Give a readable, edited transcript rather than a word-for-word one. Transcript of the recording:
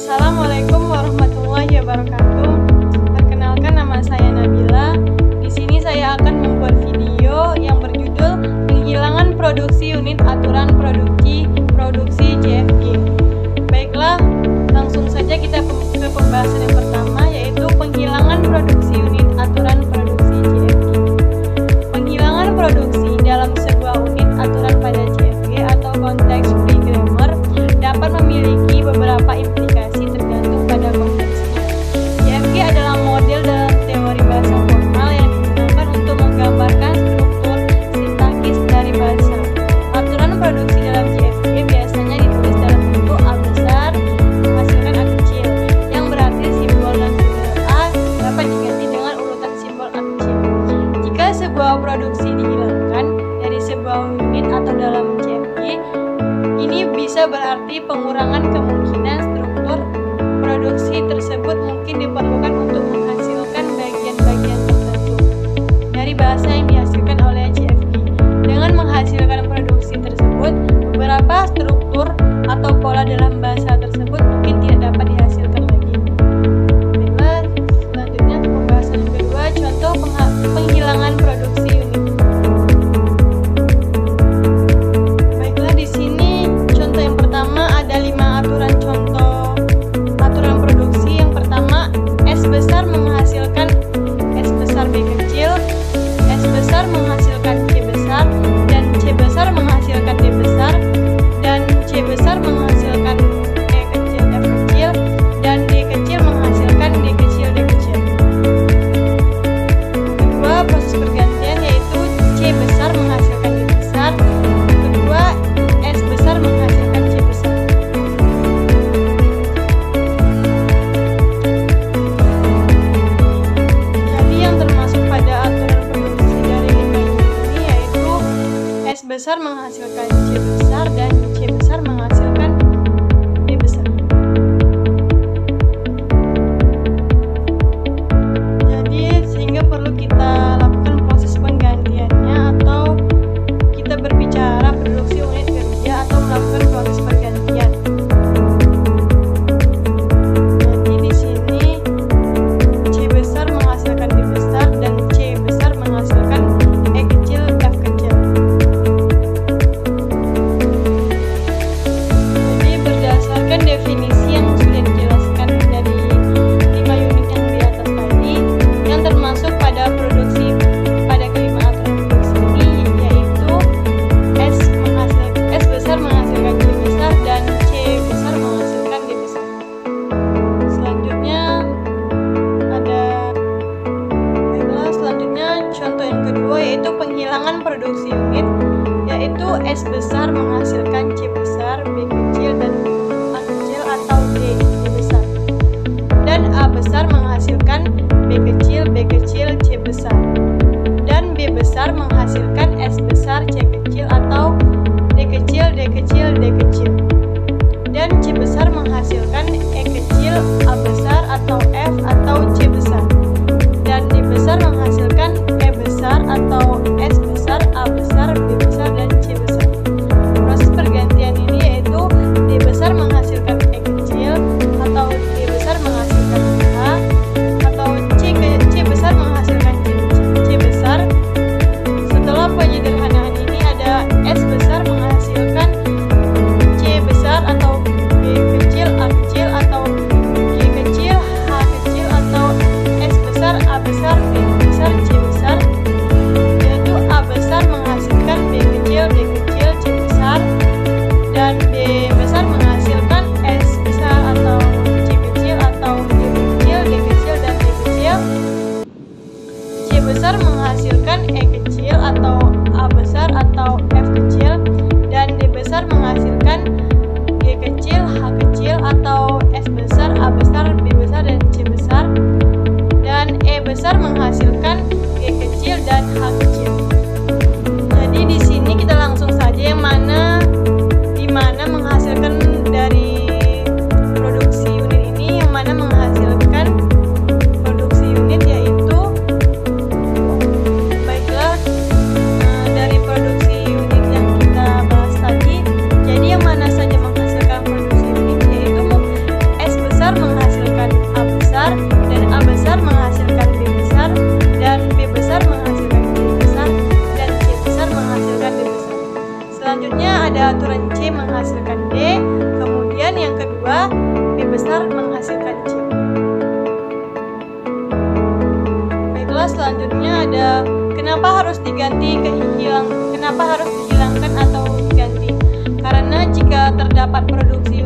Assalamualaikum warahmatullahi wabarakatuh. Perkenalkan, nama saya Nabila. Di sini saya akan membuat video yang berjudul Penghilangan Produksi Unit Aturan Produksi JFG. Baiklah, langsung saja kita ke pembahasan yang pertama, yaitu penghilangan produksi unit aturan produksi JFG. Penghilangan produksi dalam sebuah unit aturan pada JFG atau konteks free grammar dapat memiliki beberapa implikasi tergantung pada konteksnya. JFG adalah model dalam teori bahasa formal yang digunakan untuk menggambarkan struktur sintaksis dari bahasa. Aturan produksi dalam JFG biasanya ditulis dalam bentuk A besar menghasilkan A kecil, yang berarti simbol dan simbol A dapat diganti dengan urutan simbol A kecil. Jika sebuah produksi dihilangkan dari sebuah unit atau dalam JFG, ini bisa berarti pengurangan kemungkinan struktur produksi tersebut mungkin diperlukan untuk menghasilkan bagian-bagian tertentu dari bahasa yang dihasilkan oleh JFG. Dengan menghasilkan produksi tersebut, beberapa struktur atau pola dalam bahasa tersebut mungkin tidak dapat dihasilkan lagi. Baiklah, selanjutnya pembahasan yang kedua, contoh penghilangan produksi unit. Baiklah, di sini contoh yang pertama ada 5 aturan contoh aturan produksi. Yang pertama, S besar menghasilkan S besar B kecil, S besar menghasilkan C besar, dan C besar menghasilkan D besar, dan C besar menghasilkan E kecil F kecil, dan D kecil menghasilkan D kecil D kecil. Kedua, proses pergantian, yaitu C besar menghasilkan D besar. Kedua, S besar menghasilkan C besar. Jadi yang termasuk pada aturan produksi dari 5 ini yaitu S besar menghasilkan C besar dan C besar menghasilkan D besar. Jadi sehingga perlu kita lakukan proses penggantiannya, atau kita berbicara produksi unit kerja atau melakukan proses pergantian. Jadi di sini C besar menghasilkan D besar dan C besar menghasilkan E kecil F kecil. besar menghasilkan chip. Baiklah, selanjutnya ada kenapa harus dihilangkan atau diganti? Karena jika terdapat produksi